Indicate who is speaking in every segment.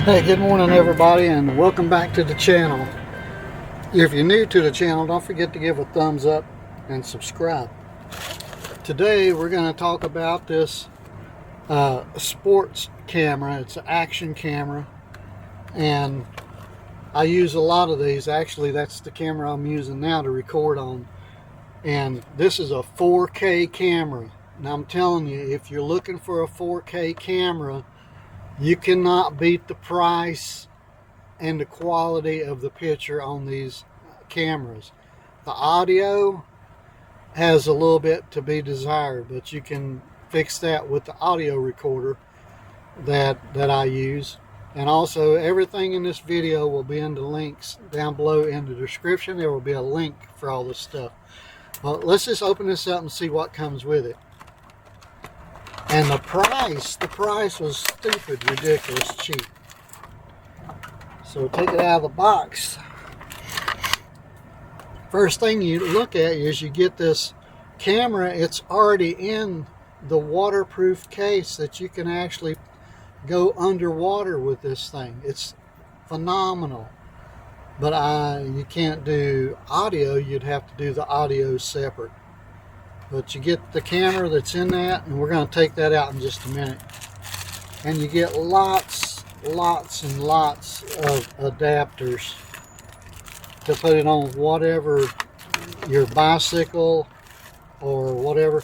Speaker 1: Hey, good morning everybody, and welcome back to the channel. If you're new to the channel, don't forget to give a thumbs up and subscribe. Today we're going to talk about this sports camera. It's an action camera, and I use a lot of these. Actually, that's the camera I'm using now to record on, and this is a 4K camera. Now I'm telling you, if you're looking for a 4K camera, you cannot beat the price and the quality of the picture on these cameras. The audio has a little bit to be desired, but you can fix that with the audio recorder that I use. And also, everything in this video will be in the links down below in the description. There will be a link for all this stuff. Well, let's just open this up and see what comes with it. And the price was stupid, ridiculous, cheap. So take it out of the box. First thing you look at is you get this camera. It's already in the waterproof case that you can actually go underwater with this thing. It's phenomenal. But you can't do audio. You'd have to do the audio separate. But you get the camera that's in that, and we're going to take that out in just a minute. And you get lots and lots of adapters to put it on whatever, your bicycle or whatever.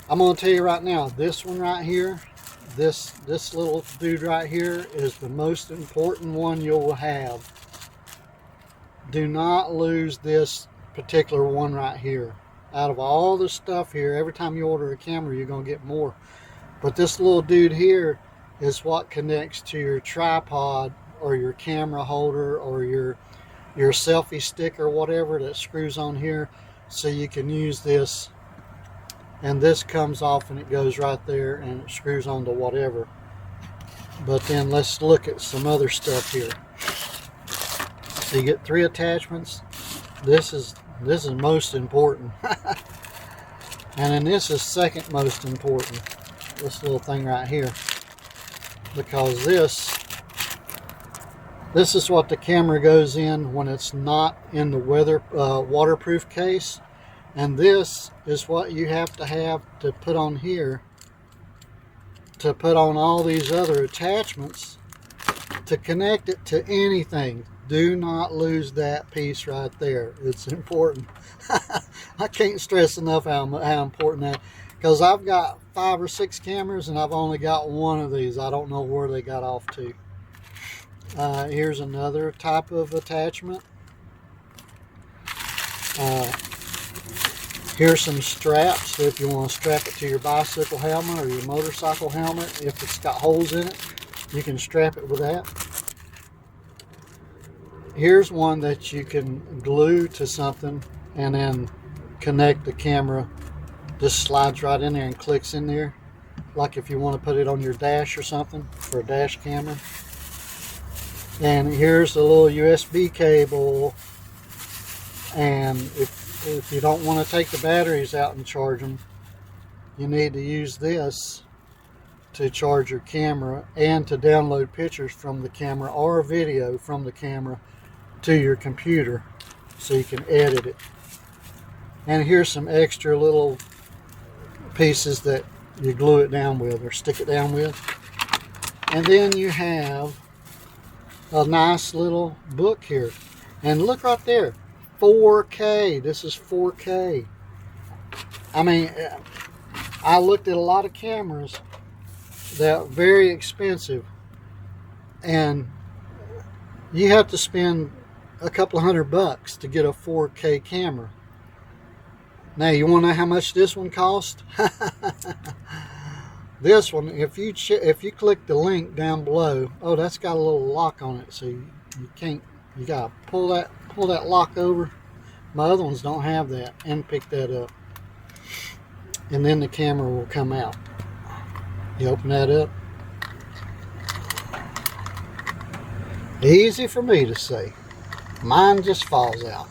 Speaker 1: I'm going to tell you right now, this one right here, this little dude right here is the most important one you'll have. Do not lose this particular one right here. Out of all the stuff here, every time you order a camera, you're going to get more. But this little dude here is what connects to your tripod or your camera holder or your selfie stick or whatever that screws on here, so you can use this. And this comes off and it goes right there and it screws on to whatever. But then let's look at some other stuff here. So you get 3 attachments. This is most important. And then this is second most important, this little thing right here, because this is what the camera goes in when it's not in the waterproof case, and this is what you have to put on here to put on all these other attachments to connect it to anything. Do not lose that piece right there. It's important. I can't stress enough how important that, because I've got 5 or 6 cameras and I've only got one of these. I don't know where they got off to. Here's another type of attachment. Here's some straps if you want to strap it to your bicycle helmet or your motorcycle helmet. If it's got holes in it, you can strap it with that. Here's one that you can glue to something and then connect the camera. Just slides right in there and clicks in there, like if you want to put it on your dash or something for a dash camera. And here's a little USB cable, and if you don't want to take the batteries out and charge them, you need to use this to charge your camera and to download pictures from the camera or video from the camera to your computer so you can edit it. And here's some extra little pieces that you glue it down with or stick it down with. And then you have a nice little book here. And look right there, 4K. This is 4K. I mean, I looked at a lot of cameras that are very expensive, and you have to spend a couple of $100 to get a 4K camera. Now, you want to know how much this one cost? This one, if you click the link down below, oh, that's got a little lock on it, so you gotta pull that lock over. My other ones don't have that, and pick that up, and then the camera will come out. You open that up. Easy for me to say. Mine just falls out.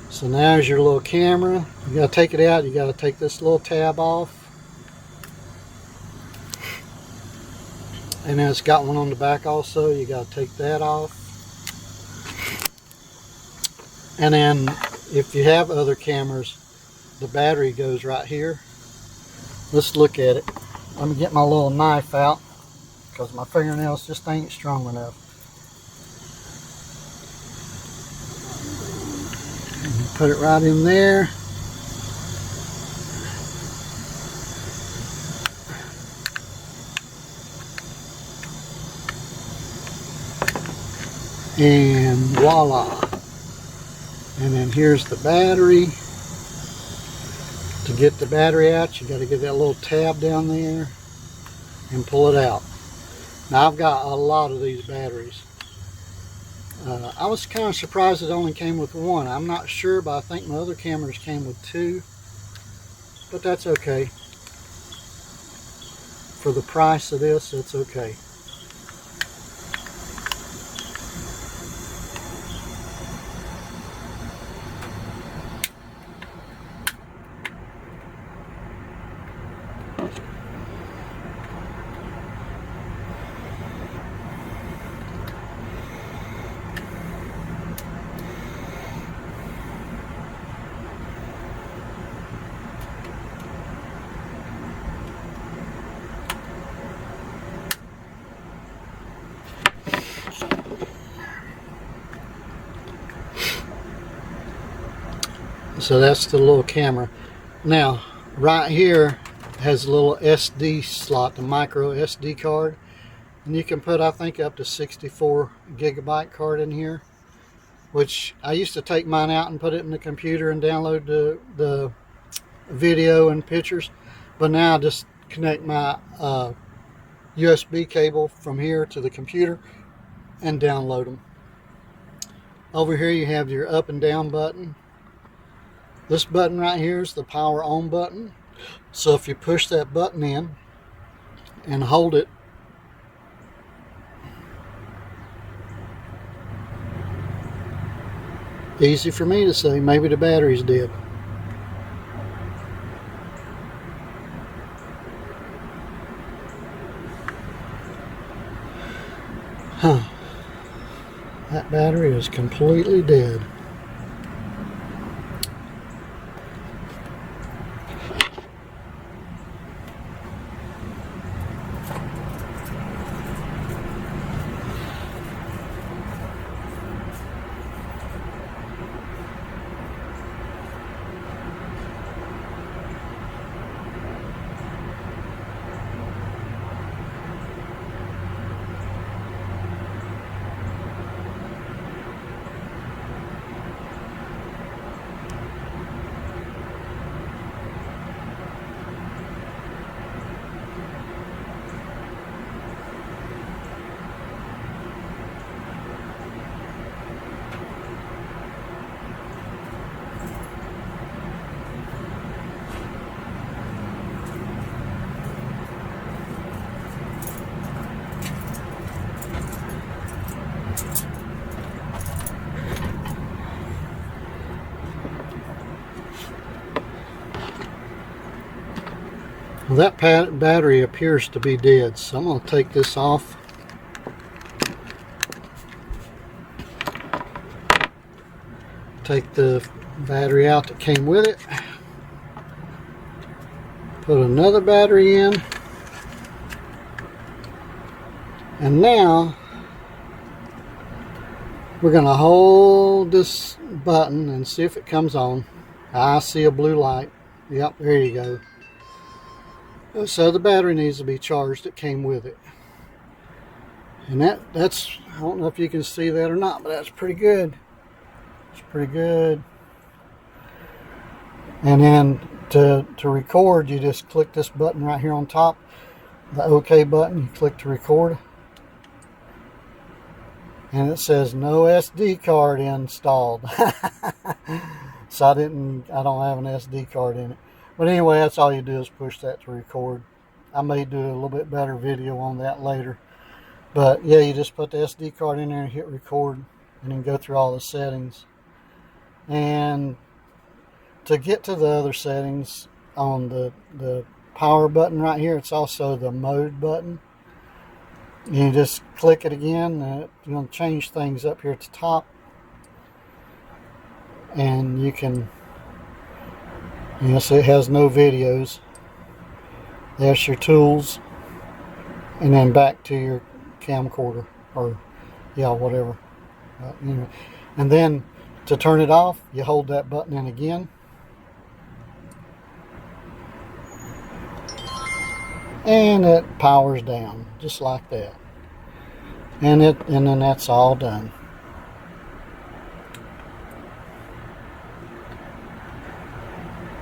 Speaker 1: So now there's your little camera. You gotta take it out. You gotta take this little tab off. And then it's got one on the back also. You got to take that off. And then if you have other cameras, the battery goes right here. Let's look at it. Let me get my little knife out because my fingernails just ain't strong enough. Put it right in there. And voila. And then here's the battery. To get the battery out, you got to get that little tab down there and pull it out. Now I've got a lot of these batteries. I was kind of surprised it only came with one. I'm not sure, but I think my other cameras came with two. But that's okay. For the price of this, it's okay. So that's the little camera. Now, right here has a little SD slot, the micro SD card. And you can put, I think, up to 64 gigabyte card in here. Which I used to take mine out and put it in the computer and download the video and pictures. But now I just connect my USB cable from here to the computer and download them. Over here you have your up and down button. This button right here is the power on button. So if you push that button in and hold it, easy for me to say, maybe the battery's dead. Huh. That battery is completely dead. Well, that battery appears to be dead, so I'm going to take this off. Take the battery out that came with it. Put another battery in. And now we're going to hold this button and see if it comes on. I see a blue light. Yep, there you go. So the battery needs to be charged. It came with it. And that's, I don't know if you can see that or not, but that's pretty good. It's pretty good. And then to record, you just click this button right here on top, the OK button. You click to record. And it says no SD card installed. So I don't have an SD card in it. But anyway, that's all you do is push that to record. I may do a little bit better video on that later. But yeah, you just put the SD card in there and hit record and then go through all the settings. And to get to the other settings on the power button right here, it's also the mode button. You just click it again. You're going to change things up here at the top, and you can, so it has no videos. There's your tools, and then back to your camcorder, or whatever. And then to turn it off, you hold that button in again, and it powers down just like that. And then that's all done.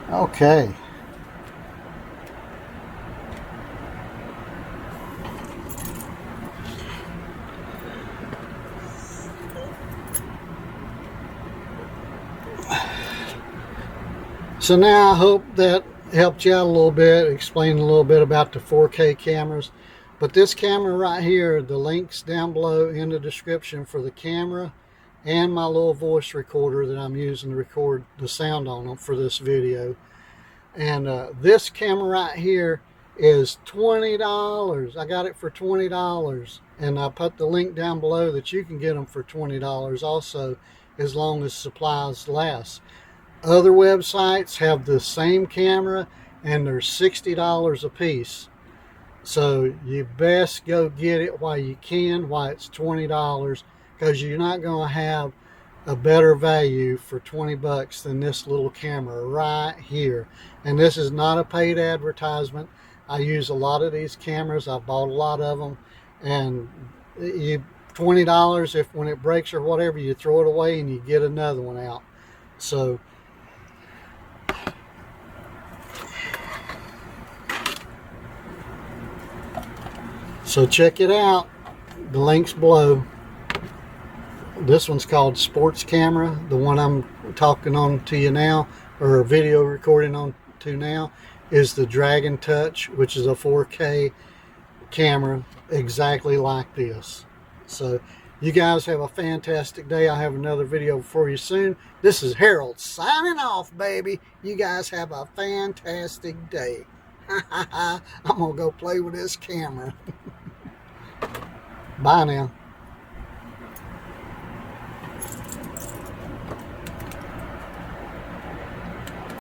Speaker 1: Okay. So now I hope that helped you out a little bit, explain a little bit about the 4K cameras. But this camera right here, the links down below in the description for the camera and my little voice recorder that I'm using to record the sound on them for this video. And this camera right here is $20. I got it for $20. And I put the link down below that you can get them for $20 also, as long as supplies last. Other websites have the same camera and they're $60 a piece. So you best go get it while you can, while it's $20, because you're not going to have a better value for 20 bucks than this little camera right here. And this is not a paid advertisement. I use a lot of these cameras. I bought a lot of them, and you $20, if when it breaks or whatever, you throw it away and you get another one out. So check it out. The link's below. This one's called Sports Camera. The one I'm talking on to you now, or video recording on to now, is the Dragon Touch, which is a 4K camera exactly like this. So you guys have a fantastic day. I'll have another video for you soon. This is Harold signing off, baby. You guys have a fantastic day. I'm gonna go play with this camera. Bye now.